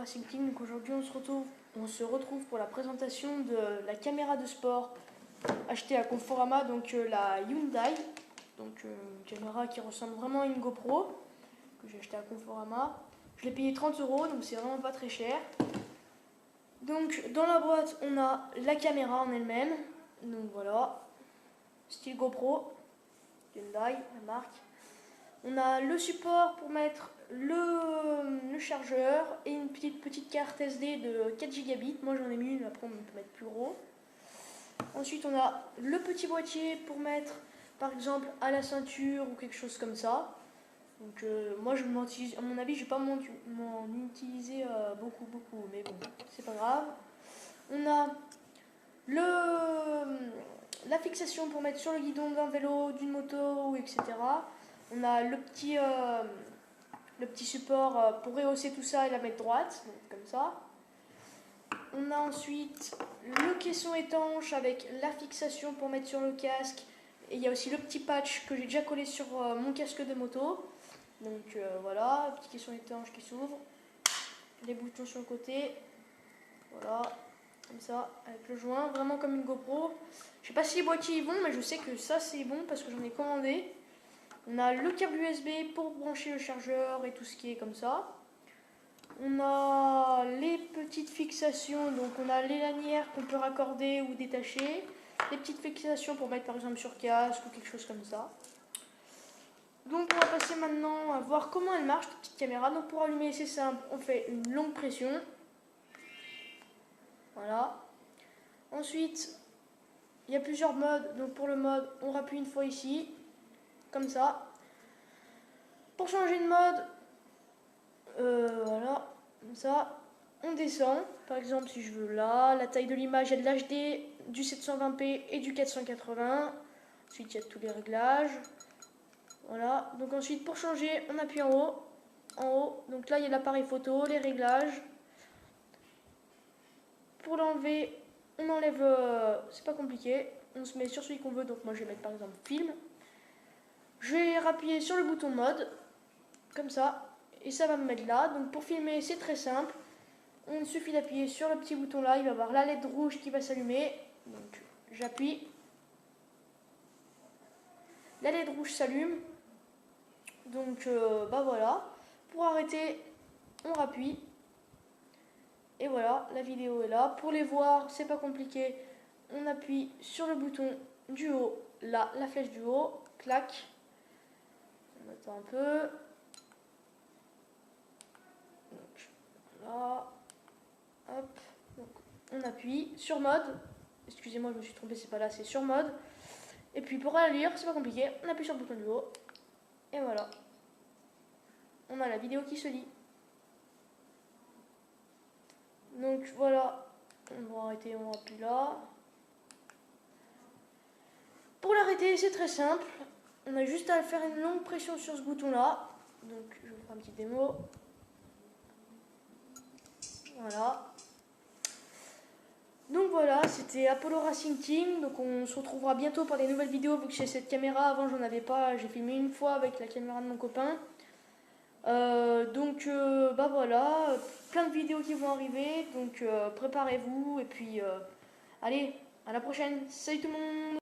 Racing Team. Donc aujourd'hui on se retrouve pour la présentation de la caméra de sport achetée à Conforama, donc la Hyundai. Donc une caméra qui ressemble vraiment à une GoPro que j'ai achetée à Conforama. Je l'ai payé 30 €, donc c'est vraiment pas très cher. Donc dans la boîte on a la caméra en elle-même. Donc voilà, style GoPro, Hyundai, la marque. On a le support pour mettre le chargeur et une petite carte SD de 4 Gb. Moi j'en ai mis une, après on peut mettre plus gros. Ensuite on a le petit boîtier pour mettre par exemple à la ceinture ou quelque chose comme ça. Donc moi je m'en utilise, à mon avis je vais pas m'en utiliser beaucoup, mais bon, c'est pas grave. On a la fixation pour mettre sur le guidon d'un vélo, d'une moto, etc. On a le petit support pour rehausser tout ça et la mettre droite, donc comme ça. On a ensuite le caisson étanche avec la fixation pour mettre sur le casque. Et il y a aussi le petit patch que j'ai déjà collé sur mon casque de moto. Donc voilà, petit caisson étanche qui s'ouvre. Les boutons sur le côté. Voilà, comme ça, avec le joint, vraiment comme une GoPro. Je sais pas si les boîtiers y vont, mais je sais que ça c'est bon parce que j'en ai commandé. On a le câble USB pour brancher le chargeur et tout ce qui est comme ça. On a les petites fixations, donc on a les lanières qu'on peut raccorder ou détacher. Les petites fixations pour mettre par exemple sur casque ou quelque chose comme ça. Donc on va passer maintenant à voir comment elle marche, cette petite caméra. Donc pour allumer c'est simple, on fait une longue pression. Voilà. Ensuite, il y a plusieurs modes. Donc pour le mode, on rappuie une fois ici, comme ça. Pour changer de mode, voilà, comme ça, on descend. Par exemple, si je veux là, la taille de l'image, il y a de l'HD, du 720p et du 480. Ensuite, il y a tous les réglages. Voilà. Donc ensuite, pour changer, on appuie en haut. En haut. Donc là, il y a l'appareil photo, les réglages. Pour l'enlever, on enlève, c'est pas compliqué. On se met sur celui qu'on veut. Donc moi, je vais mettre par exemple film. Je vais appuyer sur le bouton mode, comme ça, et ça va me mettre là. Donc pour filmer, c'est très simple. On suffit d'appuyer sur le petit bouton là, il va y avoir la LED rouge qui va s'allumer. Donc j'appuie. La LED rouge s'allume. Donc bah voilà. Pour arrêter, on rappuie. Et voilà, la vidéo est là. Pour les voir, c'est pas compliqué. On appuie sur le bouton du haut, là, la flèche du haut, clac. On attend un peu. Donc, là. Hop. Donc, on appuie sur mode. Excusez-moi, je me suis trompé, c'est pas là, c'est sur mode. Et puis pour la lire, c'est pas compliqué. On appuie sur le bouton du haut. Et voilà. On a la vidéo qui se lit. Donc voilà. On va arrêter, on appuie là. Pour l'arrêter, c'est très simple. On a juste à faire une longue pression sur ce bouton-là. Donc, je vous ferai un petit démo. Voilà. Donc voilà, c'était Apollo Racing Team. Donc on se retrouvera bientôt pour des nouvelles vidéos vu que j'ai cette caméra. Avant, j'en avais pas. J'ai filmé une fois avec la caméra de mon copain. Bah voilà, plein de vidéos qui vont arriver. Donc préparez-vous. Et puis, allez, à la prochaine. Salut tout le monde!